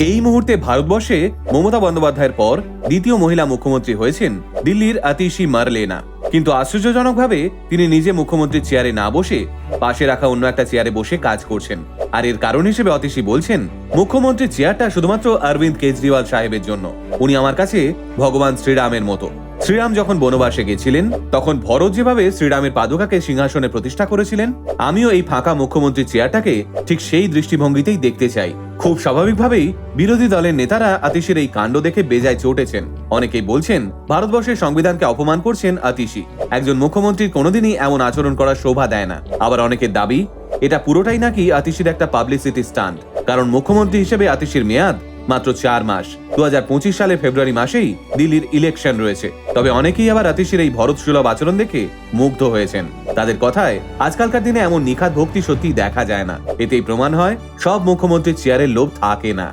এই মুহূর্তে ভারতবর্ষে মমতা বন্দ্যোপাধ্যায়ের পর দ্বিতীয় মহিলা মুখ্যমন্ত্রী হয়েছেন দিল্লির আতিশি মারলেনা। কিন্তু আশ্চর্যজনকভাবে তিনি নিজে মুখ্যমন্ত্রীর চেয়ারে না বসে পাশে রাখা অন্য একটা চেয়ারে বসে কাজ করছেন। আর এর কারণ হিসেবে অতিশী বলছেন, মুখ্যমন্ত্রীর চেয়ারটা শুধুমাত্র অরবিন্দ কেজরিওয়াল সাহেবের জন্য। উনি আমার কাছে ভগবান শ্রীরামের মতো। শ্রীরাম যখন বনবাসে গেছিলেন তখন ভরত যেভাবে শ্রীরামের পাদুকাকে সিংহাসনে প্রতিষ্ঠা করেছিলেন, আমিও এই ফাঁকা মুখ্যমন্ত্রীর চেয়ারটাকে ঠিক সেই দৃষ্টিভঙ্গিতেই দেখতে চাই। খুব স্বাভাবিকভাবেই বিরোধী দলের নেতারা আতিশীর এই কাণ্ড দেখে বেজায় চটেছেন। অনেকেই বলছেন ভারতবর্ষের সংবিধানকে অপমান করছেন আতিশী। একজন মুখ্যমন্ত্রীর কোনোদিনই এমন আচরণ করার শোভা দেয় না। আবার অনেকের দাবি এটা পুরোটাই নাকি আতিশীর একটা পাবলিসিটি স্টান্ট, কারণ মুখ্যমন্ত্রী হিসেবে আতিশীর মেয়াদ মাত্র 4 মাস। 2025 সালে ফেব্রুয়ারি মাসেই দিল্লির ইলেকশন রয়েছে। তবে অনেকেই আবার আতিশীর এই ভরত সুলভ আচরণ দেখে মুগ্ধ হয়েছেন। তাদের কথায় আজকালকার দিনে এমন নিখাত ভক্তি সত্যি দেখা যায় না। এতেই প্রমাণ হয় সব মুখ্যমন্ত্রীর চেয়ারের লোভ থাকে না।